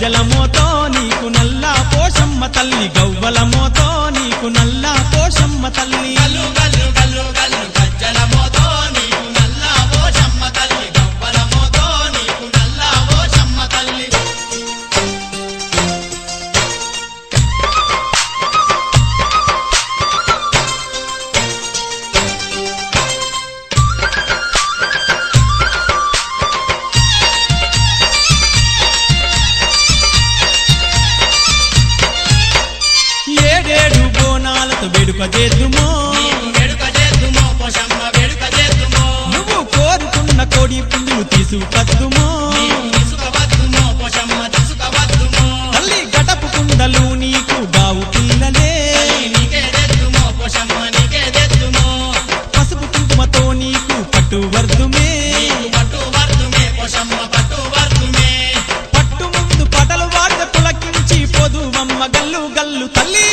గజ్జల మోతో నీకు నల్ల పోషమ్మ తల్లి గవ్వల మోతో నీకు నల్ల పోషమ్మ తల్లి గల్లు గల్లు గల్లు గల్లు గజ్జల మోతో నీకు నల్ల పోషమ్మ తల్లి గవ్వల మోతో నీకు నల్ల పోషమ్మ తల్లి ఏడేడు బోనాలతో వేడుక చేద్దుమో వేడుక చేద్దుమో పోషమ్మ వేడుక చేద్దుమో నువ్వు కోరుకున్న కోడి పుంజులు తీసుకద్దుమో తీసుకవద్దుమో పోషమ్మ తీసుకవద్దుమో తల్లి గటపు కుండలు నీకు గావు పిల్లలే నీకే తెద్దుమో పోషమ్మ నీకే తెద్దుమో పసుపు కుంకుమతో నీకు పట్టు వర్దుమే పట్టు వర్దుమే పోషమ్మ పట్టు వర్దుమే పట్టు ముందు పటలు వాడ పులకించి పొదువమ్మ గల్లు గల్లు తల్లి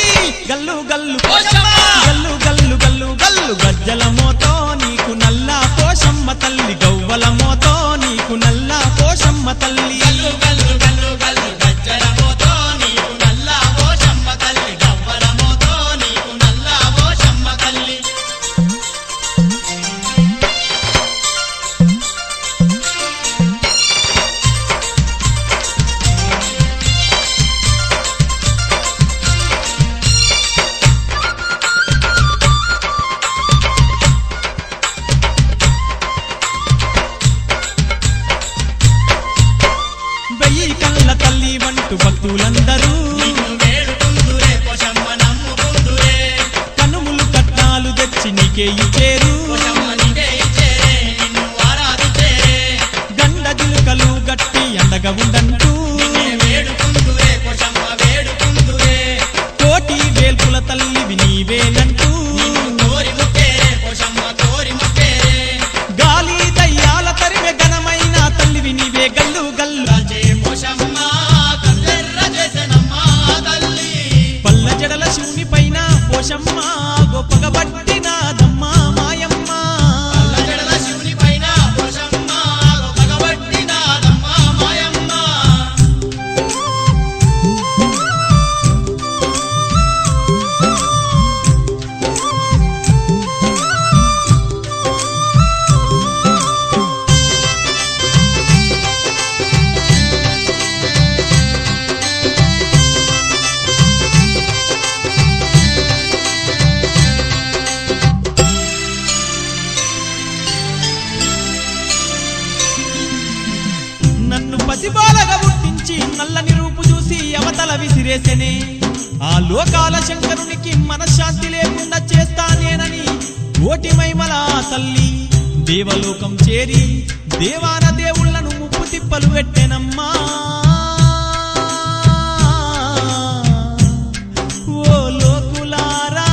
గల్లు గల్లు పోషమ్మ! గల్లు గల్లు గల్లు గల్లు గజ్జల మోతో నీకు నల్ల పోషమ్మ తల్లి గవ్వల మోతో నీకు నల్ల పోషమ్మ తల్లి గల్లు గల్లు గల్లు గల్లు గజ్జల మోతో నీకు నల్ల పోషమ్మ తల్లి గవ్వల మోతో నీకు నల్ల పోషమ్మ తల్లి వెయ్యి కళ్ళ తల్లి వంటు భక్తులందరూ నిన్ను వేడుకుందురే పోషమ్మ నమ్ముకుందురే కనుములు కట్నాలు తెచ్చి నీకే ఇచ్చేరు పోషమ్మ నీకే ఇచ్చేరే నిన్ను ఆరాధించేరే గండ జిలుకలు గట్టి అండగా ఉండంటూ నిన్నే వేడుకుందురే పోషమ్మ వేడుకుందురే కోటి వేల్పుల తల్లివి నీవేనంటూ నిన్ను కోరి ముక్కేరే పోషమ్మ కోరి ముక్కేరే గాలి దయ్యాల తరివే ఘనమైన తల్లివి నీవే గల్లు గల్లు రాజే పోషమ్మ కల్లెర్ర చేసెనమ్మ తల్లి పల్ల జడల శివుని పైన పోషమ్మ గొప్పగా పట్టినాదమ్మ మాయమ్మ అల్లజడల శివుని పైన పోషమ్మ గొప్పగబట్టినాదమ్మ మాయమ్మ నన్ను పసిబాలగా పుట్టించి నల్లని రూపు చూసి అవతల విసిరేసెనే ఆ లోకాల శంకరునికి మనశ్శాంతి లేకుండా చేస్తానేనని కోటి మైమల తల్లి దేవలోకం చేరి దేవాన దేవుళ్లను ముప్పు తిప్పలు పెట్టెనమ్మా ఓ లోకులారా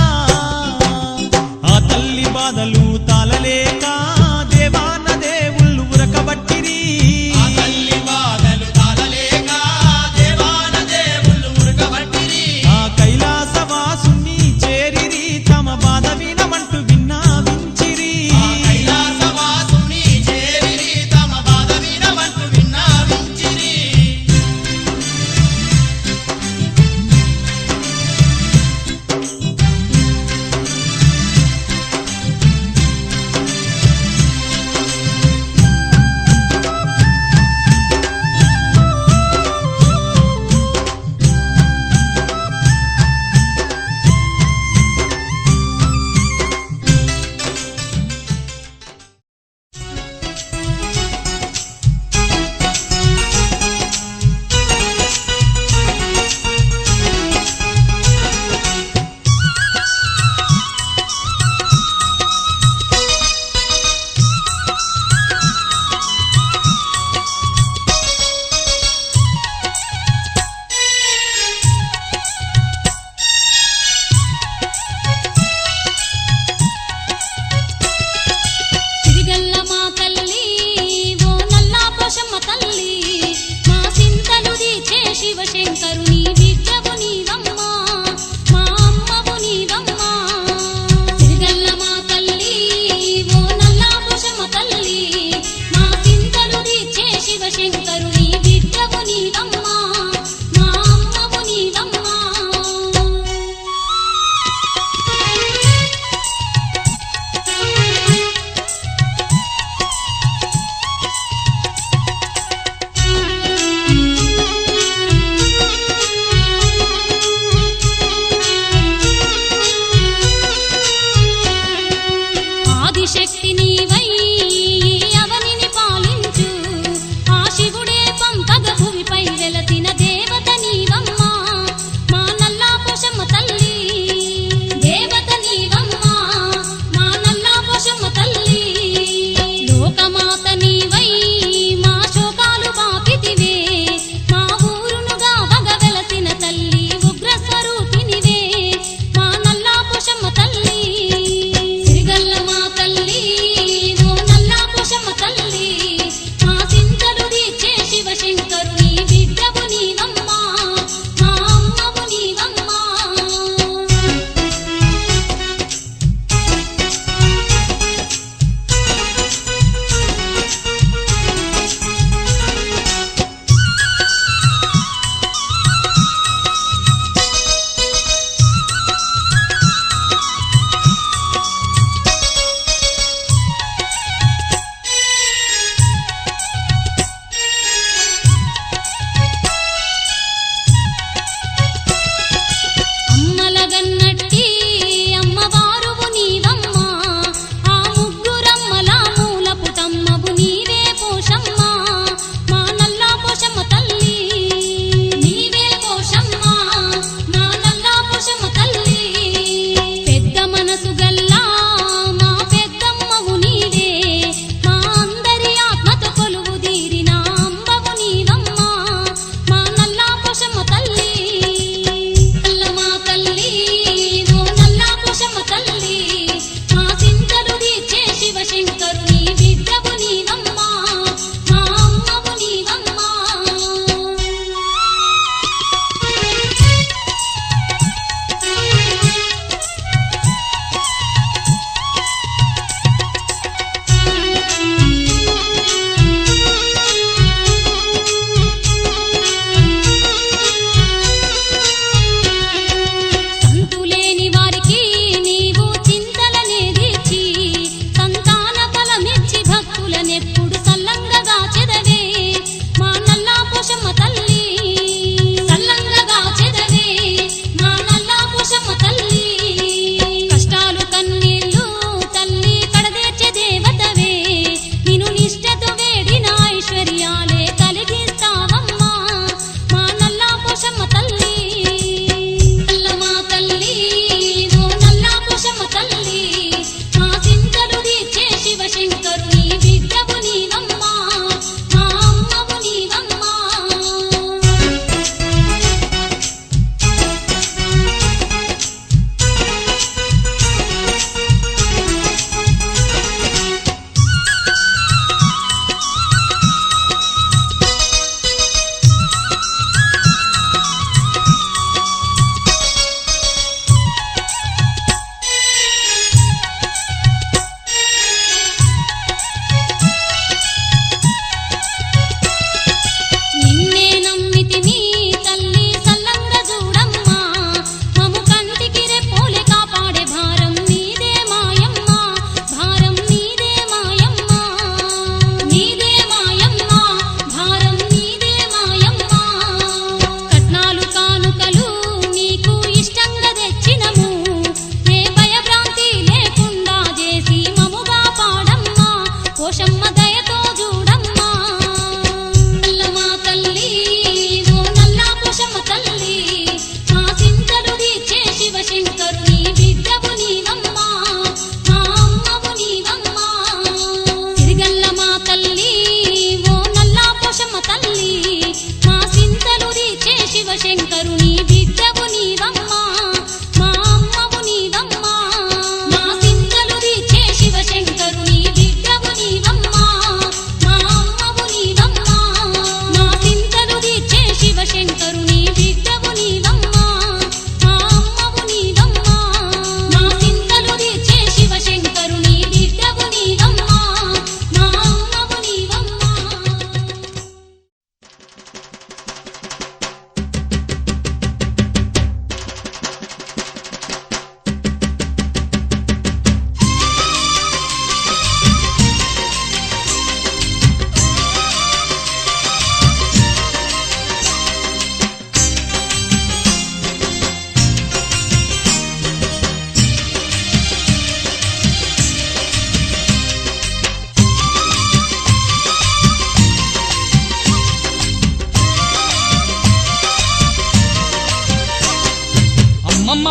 ఆ తల్లి బాధలు తాళలేక దేవాన దేవుళ్ళు ఉరకబట్టిరి ఆ తల్లి బాధలు తాళలేక దేవాన దేవుళ్ళు ఉరకబట్టిరి ఆ కైలాసవాసుని చేరిరి తమ బాధ వినమంటూ విన్నావించిరి ఆ కైలాసవాసుని చేరిరి తమ బాధ వినమంటూ విన్నావించిరి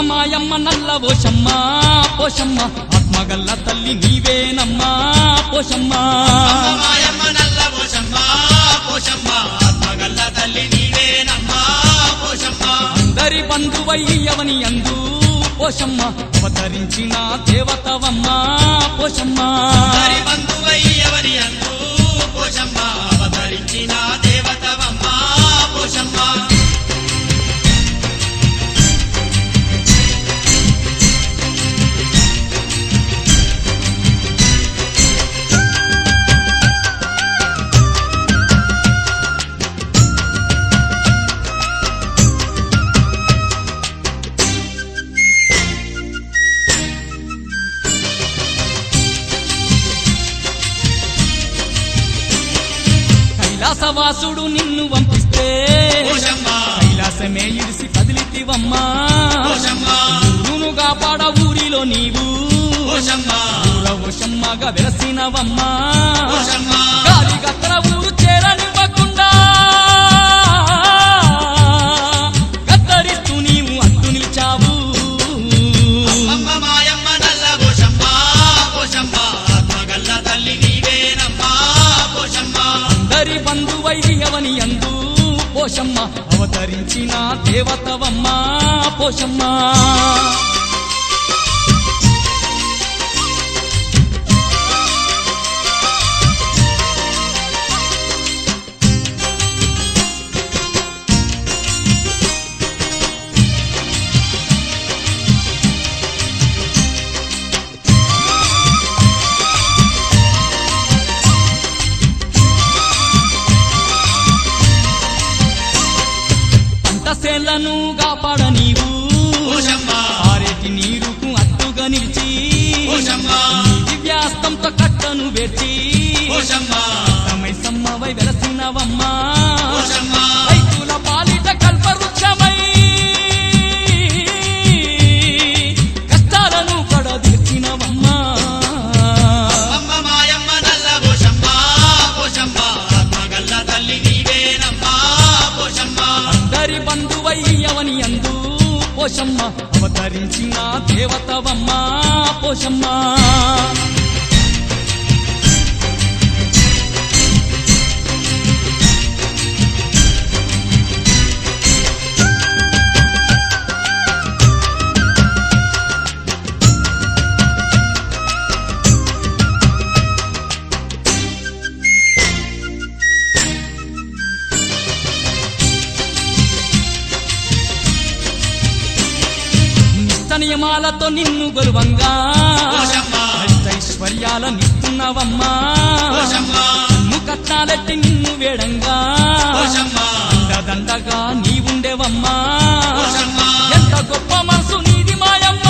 మాయమ్మ నల్ల పోషమ్మ పోషమ్మ ఆత్మగల్ల తల్లి నీవేనమ్మా పోషమ్మ మాయమ్మ నల్ల పోషమ్మ పోషమ్మ ఆత్మగల్ల తల్లి నీవేనమ్మా పోషమ్మ అందరి బంధువయ్యవని అందు పోషమ్మ అవతరించిన దేవతవమ్మ పోషమ్మ అందరి బంధువయ్యవని అందు పోషమ్మ అవతరించిన దేవతవమ్మ పోషమ్మ కైలాసవాసుడు నిన్ను పంపిస్తే పోషమ్మ కైలాసమే ఇడిసి కదిలితివమ్మా పోషమ్మ ఊరును కాపాడ ఊరిలో నీవు పోషమ్మ ఊరవశమ్మగా వెలసినవమ్మా పోషమ్మ గాలి గత్తర ఊరు చేరనివ్వకుండా గద్దరిస్తూ నీవు అంటూ నిలిచావు అమ్మ మాయమ్మ నల్ల పోషమ్మ పోషమ్మ ఆత్మగల్ల తల్లి నీవేనమ్మా పోషమ్మ అందరి బంధువైర్యవని అందు పోషమ్మ అవతరించిన దేవతవమ్మ పోషమ్మ పంటసేళ్లను కాపాడ నీవు పోషమ్మ ఆరేటి నీరుకు అడ్డుగా నిలిచి పోషమ్మ నీ దివ్యాస్తంతో కట్టను వేర్చి పోషమ్మ సమ్మవై వెలసినవమ్మా పోషమ్మ రైతుల పాలిట కల్పవృక్షమై కష్టాలను కడదీర్చినవమ్మా అమ్మ మాయమ్మ నల్ల పోషమ్మ పోషమ్మ ఆత్మగల్ల తల్లి నీవేనమ్మా పోషమ్మ అందరి బంధువయ్యవని అందు పోషమ్మ అవతరించిన దేవతవమ్మ పోషమ్మ నియమాలతో నిన్ను గొలువంగా పోషమ్మ ఐశ్వర్యాలనిస్తున్నవమ్మా పోషమ్మ నువ్వు కట్నాలెట్టి నిన్ను వేడంగా పోషమ్మ దండగా నీవుండేవమ్మా పోషమ్మ ఎంత గొప్ప మనసు నీది మాయమ్మ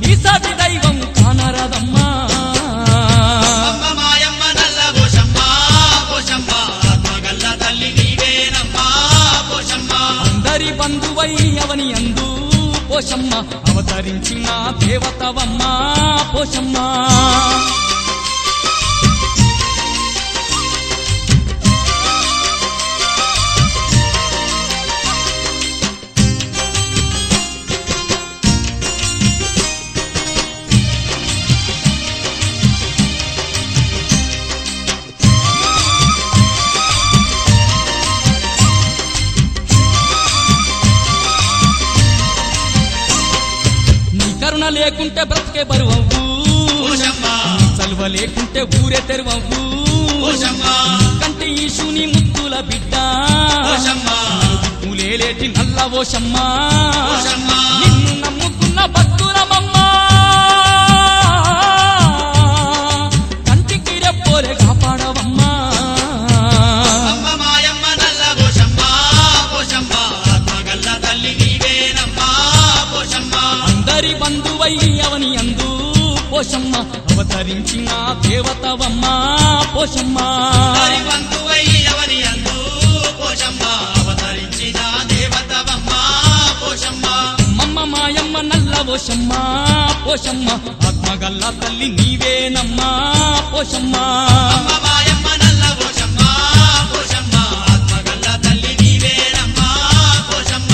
నీ సాటి దైవం కానరదమ్మా అమ్మ మాయమ్మ నల్ల పోషమ్మ పోషమ్మ ఆత్మగల్ల తల్లి నీవేనమ్మా పోషమ్మ అందరి బంధువయ్యవని అందు పోషమ్మ అవతరించిన దేవతవమ్మ పోషమ్మ కరుణ లేకుంటే బ్రతికే బరువవ్వు పోషమ్మ చలువ లేకుంటే ఊరే తెరువవ్వు పోషమ్మ కంటే ఈశుని ముద్దుల బిడ్డ పోషమ్మ దిక్కులేలేటి నల్ల ఓషమ్మ పోషమ్మ నిన్ను నమ్ముకున్న భక్తులమమ్మ కంటికి రెప్పోలే కాపాడవమ్మా అమ్మ మాయమ్మ నల్ల పోషమ్మ పోషమ్మ ఆత్మగల్ల తల్లి నీవేనమ్మా పోషమ్మ అందరి బంధువయ్యవని అందు పోషమ్మ అవతరించిన దేవతవమ్మ పోషమ్మ హరి బంధువయ్యవని అందు పోషమ్మ అవతరించిన దేవతవమ్మ పోషమ్మ మమ్మ మాయమ్మ నల్ల పోషమ్మ పోషమ్మ ఆత్మగల్ల తల్లి నీవేనమ్మా పోషమ్మ అమ్మ మాయమ్మ నల్ల పోషమ్మ పోషమ్మ ఆత్మగల్ల తల్లి నీవేనమ్మా పోషమ్మ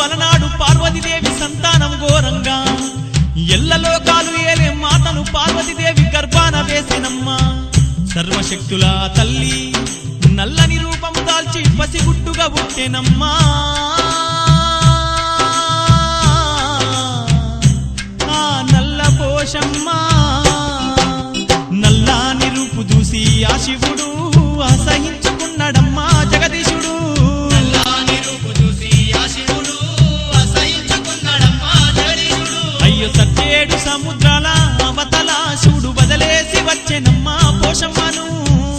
అలనాడు పార్వతీదేవి సంతానం ఘోరంగా ఎల్లలోకాలు ఏలే మాతను పార్వతీదేవి గర్భాన వేసినమ్మా. సర్వశక్తుల తల్లి నల్లని రూపము దాల్చి పసిగుట్టుగా పుట్టెనమ్మా. ఆ నల్ల పోషమ్మ నల్లాని రూపు చూసి ఆ శివుడు అసహించుకున్నాడమ్మా. జగదీశుడు నల్లాని రూపు చూసి ఆ శివుడు అసహించుకున్నాడమ్మా జగదీశుడు. అయ్యో సచ్చేడు సముద్రాల అవతల శివుడు వదిలేసి వచ్చెనమ్మా పోషమ్మను.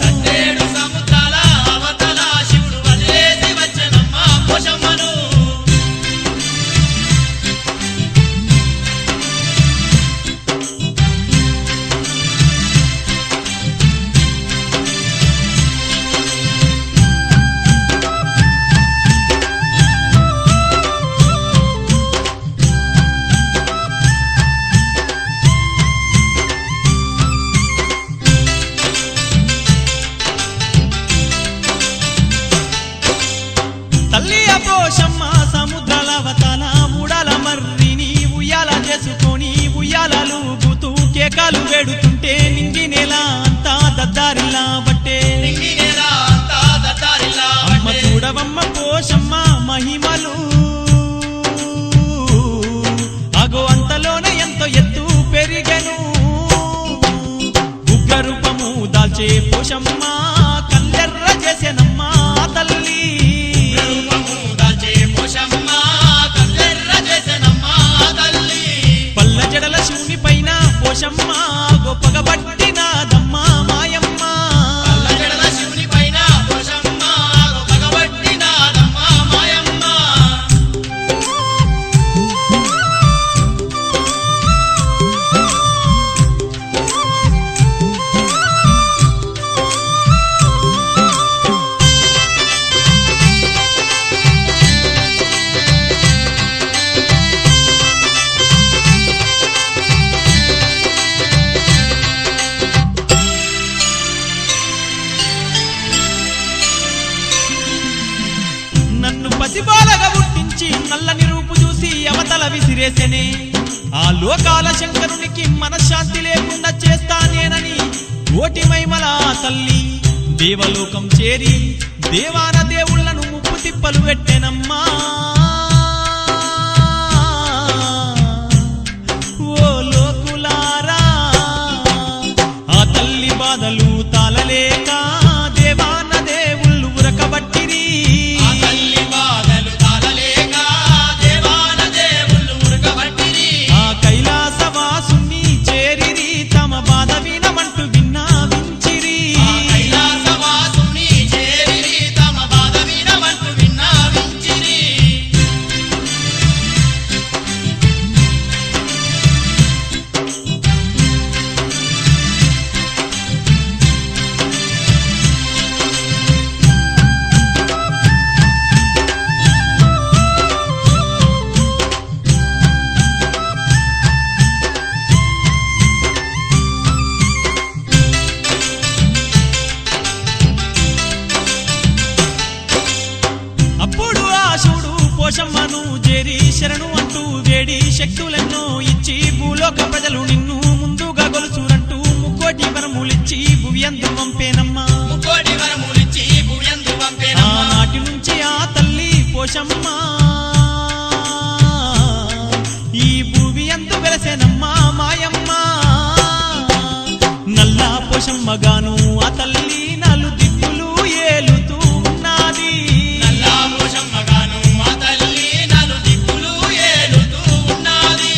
సట్టేడు సముద్రాల అవతల శివుడు వదిలేసి వచ్చెనమ్మా పోషమ్మను. తల్లి పోషమ్మ సముద్రాల అవతల మూడాల మర్రిని ఉయ్యాల చేసుకొని ఉయ్యాలూగుతూ కేకాలు వేడుతుంటే నింగి నేల అంతా దద్దారిల్లా బట్టే. నింగి నేల అంతా దద్దారిల్లా అమ్మ బట్టే. చూడవమ్మ పోషమ్మ మహిమలు అగో అంతలోనే ఎంతో ఎత్తు పెరిగెను. ఉగ్ర రూపము దాల్చే పోషమ్మ కల్లెర్ర చేసెనమ్మా తల్లి. రూపము దాల్చే పోషమ్మ కల్లెర్ర చేసెనమ్మా తల్లి. పల్ల జడల శివుని పైన పోషమ్మ గొప్పగబట్టినాదమ్మా మాయమ్మ. అల్లజడల శివుని పైన పోషమ్మ పగబట్టినాదమ్మా మాయమ్మ. నన్ను పసిబాలగా పుట్టించి నల్లని రూపు చూసి అవతల విసిరేసెనే. ఆ లోకాల శంకరునికి మనశ్శాంతి లేకుండా చేస్తానేనని కోటి మైమల తల్లి దేవలోకం చేరి దేవాన దేవుళ్లను ముప్పు తిప్పలు పెట్టెనమ్మా. ఓ లోకులారా ఆ తల్లి బాధలు తాళలేక దేవాన దేవుళ్ళు ఉరకబట్టిరి. ఆ తల్లి బాధలు తాళలేక దేవాన దేవుళ్ళు ఉరకబట్టిరి. ఆ కైలాసవాసుని చేరిరి తమ బాధ వినమంటూ విన్నావించిరి. ఆ కైలాసవాసుని చేరిరి తమ బాధ వినమంటూ విన్నవించిరి. అప్పుడు ఆ శివుడు పోషమ్మను చేరి శరణు అంటూ వేడి శక్తులెన్నో ఇచ్చి భూలోక ప్రజలు నిన్ను ముందుగా గొలుసురంటూ ముక్కోటి వరములిచ్చి భువియందు పంపేనమ్మా. ముక్కోటి వరములిచ్చి భూయందు పంపేనమ్మా. ఆనాటి నుంచి ఆ తల్లి పోషమ్మ ఈ భూవియందు వెలసెనమ్మా మాయమ్మ. నల్ల పోషమ్మగాను ఆ తల్లి నలు దిక్కులు ఏలుతూ ఉన్నది. నల్లా పోషమ్మగాను ఆ తల్లి నలు దిక్కులు ఏలుతూ ఉన్నది.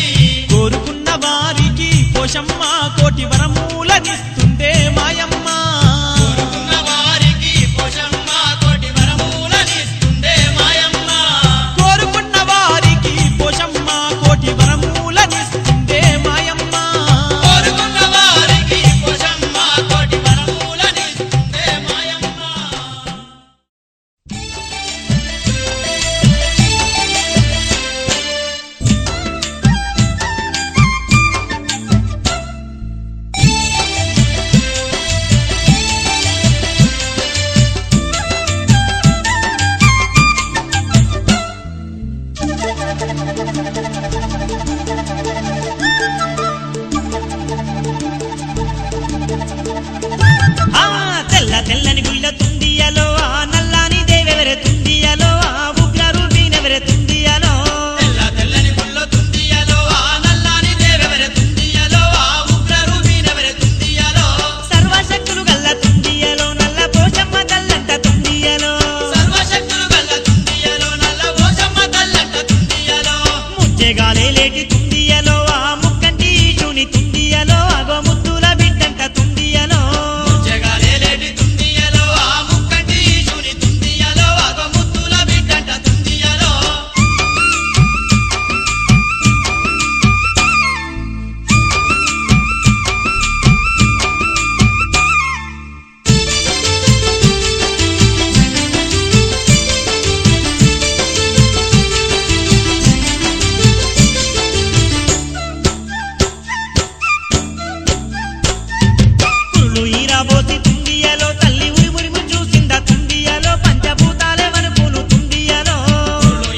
కోరుకున్న వారికి పోషమ్మ కోటి వరములనిస్తుందే మాయమ్మ. కోరుకున్న వారికి పోషమ్మ కోటి వరములనిస్తుందే మాయమ్మ. కోరుకున్న వారికి పోషమ్మ కోటి వరములనిస్తుందే మాయమ్మ. కోరుకున్న వారికి పోషమ్మ కోటి వరములనిస్తుందే ముచ్చెగాలే లేటి తుండియలో ఆ ముక్కంటి ఈశుని తుండియలో అగో ముద్దుల బిడ్డంట తుండియలో జగాలేలేటి తుండియలో ఆ ముక్కంటి ఈశుని తుండియలో అగో ముద్దుల బిడ్డంట తుండియలో కురులు ఈరాబోసి తుండియలో తల్లి ఉరిమురిమి చూసిందా తుండియలో పంచభూతాలే వనుకును తుండియలో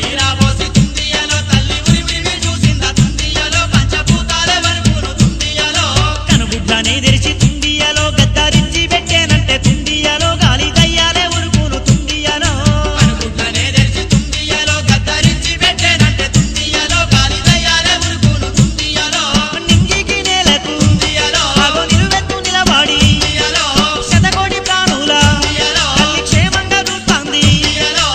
ఈరాబోసి తుండియలో తల్లి ఉరిమిమి చూసిందా తుండియలో పంచభూతాలే వరకును తుండియలో కనుగుడ్లనే తెరిచి తుండియలో గద్దరించి పెట్టేనంటే తుండియలో గాలి దయ్యాలే ఉరుకును తుండియలో అనుకుంటనే తెరిచి తుండియలో గద్దరించి పెట్టేనంటే తుండియలో గాలి దయ్యాలే ఉరుకును తుండియలో నింగికి నేలకు తుండియలో అగో నిలువెత్తు నిలబడి తుండియలో శతకోటి ప్రాణుల తుండియలో తల్లి క్షేమంగా చూస్తాంది తుండియలో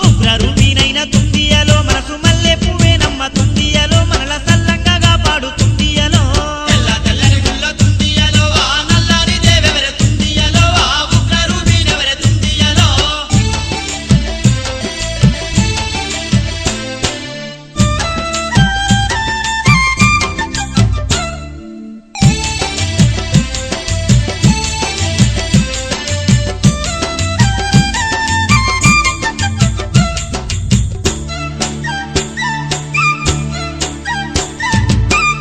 ఉగ్ర రూపినైన తుండియలో మనసు మల్లె పువ్వేనమ్మ తుండియలో మనల సల్లంగా కాపాడు తుండియలో తెల్ల తెల్లని గుల్ల తుండియలో ఆ నల్లని దేవెవరె తుండియలో ఆ ఉగ్ర రూపినెవరె తుండియలో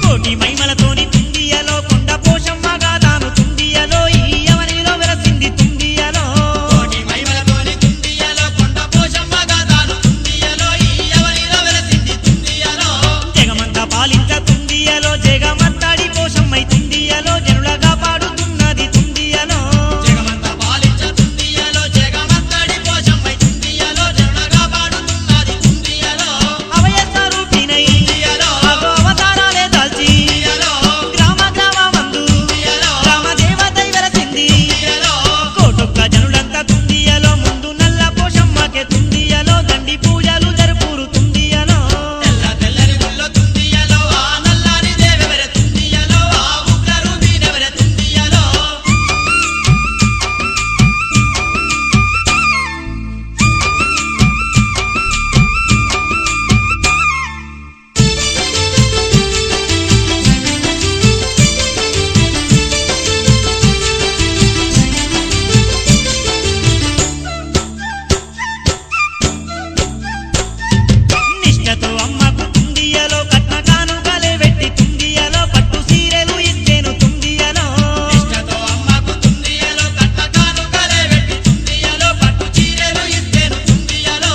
కోటి మైమలతోని తుండియలో కొండ పోషమ్మగా తాను తుండియలో ఈ యవనిలో వెలసింది తుండియలో కోటి మహిమలతోని తుండియలో కొండ పోషమ్మగా తాను తుండియలో ఈ ఎవరిలో వెలసింది తుండియలో జగమంతా పాలించ తుండియలో జగమంతాడి పోషమ్మై తుండియలో జనులగా పాడుతున్నది తుండియలో జగమంత పాలించ తుండియలో జగమంతడి పోషమ్మై తుండియలో జనులగా పాడుతున్నది తుండియలో అవయస్వ రూపినై తుండియలో అగో అవతారాలే దాల్చి తుండియలో గ్రామ గ్రామమందు తుండియలో గ్రామ దేవతై వెలసింది తుండియలో కోటొక్క జనులంతా తుండియలో ముందు నల్ల పోషమ్మకే తుండియలో దండి పూజలు జరుపురు తుండియలో తెల్ల తెల్లని గుల్ల తుండియలో ఆ నల్లని దేవెవరె తుండియలో ఆ ఉగ్ర రూపినెవరె తుండియలో నిష్టతో అమ్మకు తుండియలో కట్న కానుకలే వెట్టి తుండియలో పట్టు సీరెలు ఇచ్చేను తుండియలో ఇష్టతో అమ్మకు తుండియలో కట్ట కానుకలే వెట్టి తుండియలో పట్టు చీరెలు ఇచ్చేను తుండియలో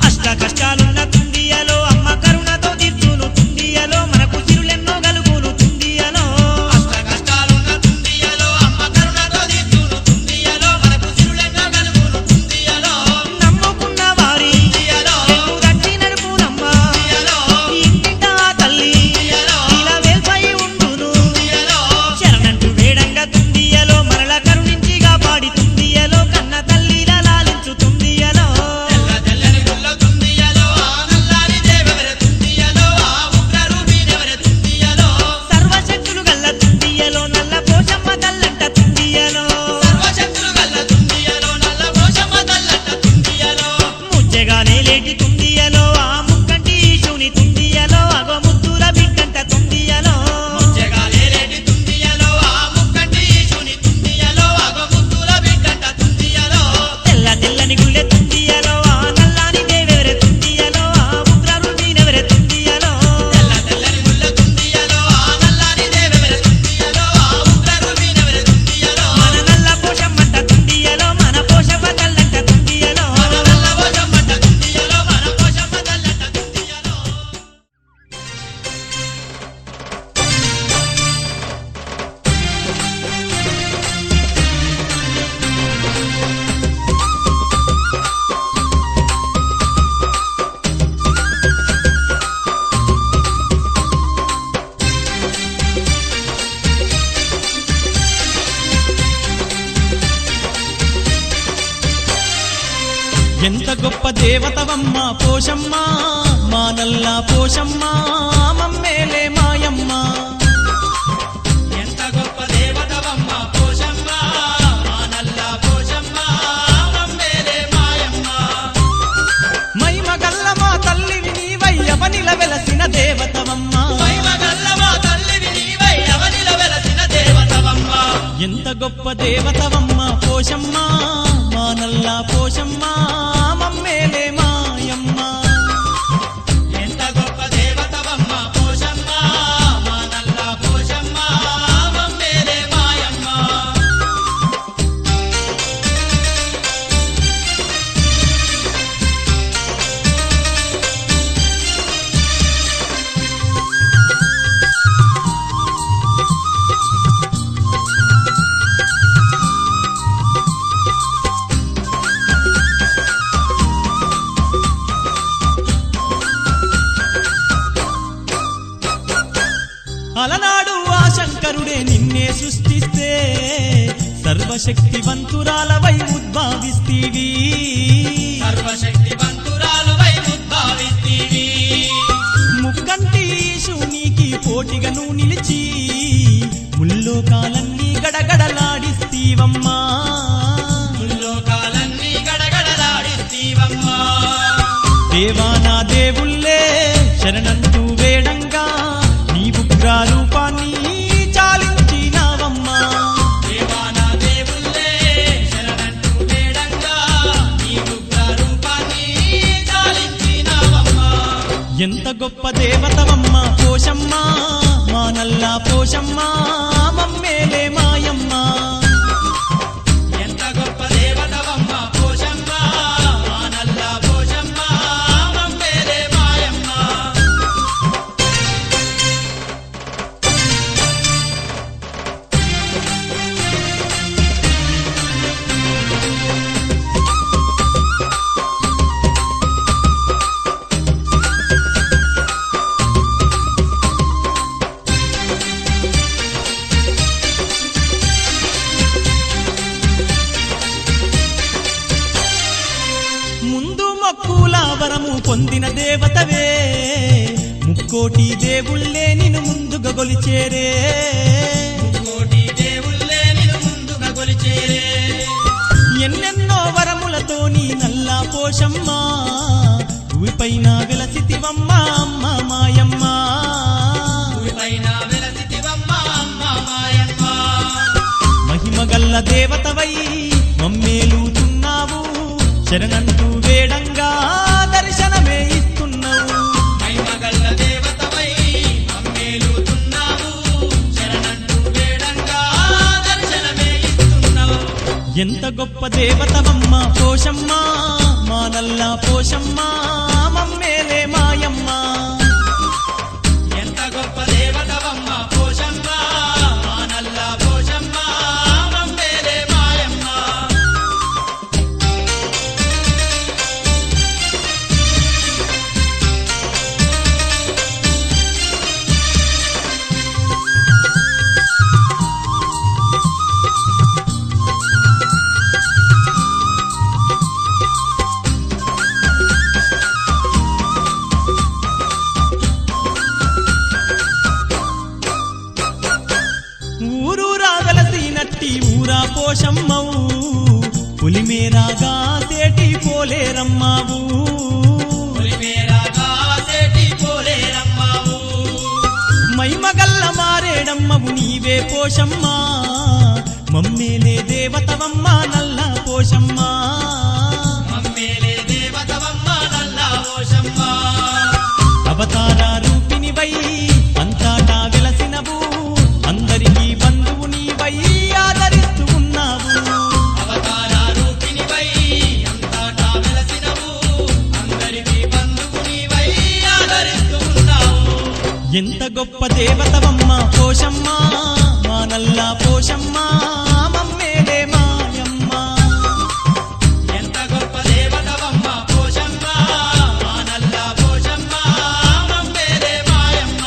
అష్ట కష్టాలున్న తుండియలో అమ్మ కరుణతో తీర్చును తుండియలో మనకు సిరులెన్నో గలుగును తుండియలో అష్ట కష్టాలున్న తుండియలో అమ్మ కరుణతో తీర్చును తుండియలో మనకు సిరులెన్నో కలుగును తుండియలో నమ్ముకున్న వారి తుండియలో ఎన్ను రక్షి నడుపునమ్మ తుండియలో ఇంటింటా తల్లి తుండియలో ఇలా వేల్పై ఉండును తుండియలో శరణంటూ వేడంగా తుండియలో మరల కరుణించి కాపాడి తుండియలో కన్న తల్లిలా లాలించు తుండియలో తెల్ల తెల్లని గుల్ల తుండియలో ఆ నల్లని దేవెవరె తుండియలో ఆ ఉగ్ర రూపినెవరె తుండియలో సర్వశక్తులు గల్ల తుండియలో నల్ల పోషమ్మ తల్లంట తుండియలో సర్వశక్తులు గల్ల తుండియలో నల్ల పోషమ్మ తల్లంట తుండియలో ముజ్జగానే లేటి తుండియలో ఆ ముక్కంటి ఈశుని తుండియలో అగో ముద్దుల బిడ్డంట తుండియలో జగాలేలేటి తుండియలో ఆ ముక్కంటి ఈశుని తుండియలో అగో ముద్దుల బిడ్డంట తుండియలో తెల్ల తెల్లని గుళ్ళె తుండియలో ఆ నల్లాని దేవెవరె తుండియలో ఆ ఉగ్ర రూపినెవరె తుండియలో తెల్ల తెల్లని గుల్ల తుండియలో ఆ నల్లని దేవెవరె తుండియలో ఆ ఉగ్ర రూపినెవరె తుండియలో మన నల్ల పోషమ్మంట తుండియలో మన పోషమ్మ తల్లంట తుండియలో మన నల్ల పోషమ్మంట తుండియలో మన పోషమ్మ తల్లంట తుండియలో ఎంత గొప్ప దేవతవమ్మ పోషమ్మ మా నల్ల పోషమ్మ గొప్ప దేవతవమ్మ పోషమ్మ మా నల్ల పోషమ్మ మమ్మేలే మాయమ్మ. ఎంత గొప్ప దేవతవమ్మ పోషమ్మ మా నల్ల పోషమ్మ మమ్మేలే మాయమ్మ. అలనాడు ఆ శంకరుడే నిన్నే సృష్టిస్తే సర్వశక్తివంతురాలవై ఉద్భవిస్తీవి. సర్వశక్తివంతురాలువై ఉద్భవిస్తీవి. ముక్కంటి శూనికి పోటీగా నువ్వు నిలిచి ముల్లోకాలన్నీ గడగడలాడిస్తీవమ్మా. ముల్లోకాలన్నీ గడగడలాడిస్తీవమ్మా. దేవానా దేవుళ్ళే శరణంటూ వేడంగా నీ ఉగ్ర రూపాన్ని చాలించినావమ్మా. దేవానా దేవుళ్ళే శరణంటూ వేడంగా నీ ఉగ్ర రూపాన్ని చాలించినావమ్మా. ఎంత గొప్ప దేవతవమ్మ పోషమ్మ మా నల్ల పోషమ్మ మమ్మేలే మాయమ్మ. ఎంత గొప్ప దేవతవమ్మ పోషమ్మ మా నల్ల పోషమ్మ మమ్మేలే మాయమ్మ. ముందు మొక్కుల వరము పొందిన దేవతవే ముక్కోటి దేవుళ్ళే నిన్ను ముందుగా గొలిచేరే. కోటి దేవుళ్ళే నిన్ను ముందుగా కొలిచేరే. ఎన్నెన్నో వరములతో నీ నల్ల పోషమ్మ భూమిపైన వెలసితివమ్మ అమ్మ మాయమ్మ. భూమిపైన వెలసితివమ్మ అమ్మ మాయమ్మ. మహిమగల్ల దేవతవై మమ్మేలుతున్నావు శరణంటూ వేడంగా దర్శనమే ఇస్తున్నావు. మహిమగల్ల దేవతవై మమ్మేలుతున్నావు శరణంటూ వేడంగా దర్శనమే ఇస్తున్నావు. ఎంత గొప్ప దేవతవమ్మ పోషమ్మ మా నల్ల పోషమ్మ మమ్మేలే మాయమ్మ. ఎంత గొప్ప దేవతవమ్మ పోషమ్మ మా నల్ల పోషమ్మ మమ్మేలే మాయమ్మ. ఊరూరా వెలసినట్టి ఊరా పోషమ్మవు పులిమేరాగా తేటి పోలేరమ్మావు. పొలిమేరగా సేటి పోలేరమ్మావు. మైమగల్ల మారేడమ్మవు నీవే పోషమ్మ మమ్మేలే దేవతవమ్మ నల్ల పోషమ్మ. మమ్మేలే దేవతవమ్మ నల్ల పోషమ్మ. అవతార రూపినివై అంతటా వెలసినవు అందరికీ బంధువు నీవై ఆదరిస్తూ ఉన్నావు. అవతార రూపినివై అంతటా వెలసినవు అందరికీ బంధువు నీవై ఆదరిస్తూ ఉన్నావు. ఎంత గొప్ప దేవతవమ్మ పోషమ్మ మా నల్ల పోషమ్మ మమ్మేలే మాయమ్మ. ఎంత గొప్ప దేవతవమ్మ పోషమ్మ మా నల్ల పోషమ్మ మమ్మేలే మాయమ్మ.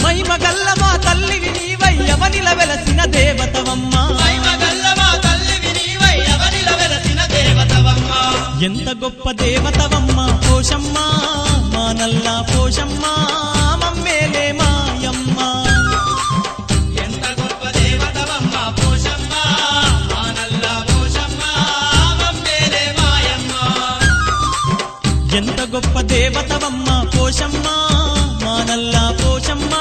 మహిమగల్ల మా తల్లివి నీవై అవనిల వెలసిన దేవతవమ్మ. మహిమగల్ల మా తల్లివి నీవై అవనిల వెలసిన దేవతవమ్మ. ఎంత గొప్ప దేవతవమ్మ పోషమ్మ మా నల్ల పోషమ్మ మమ్మేలే మాయమ్మ. ఎంత గొప్ప దేవతవమ్మ పోషమ్మ మా నల్ల పోషమ్మ మమ్మేలే మాయమ్మ. ఎంత గొప్ప దేవతవమ్మ పోషమ్మ మా నల్ల పోషమ్మ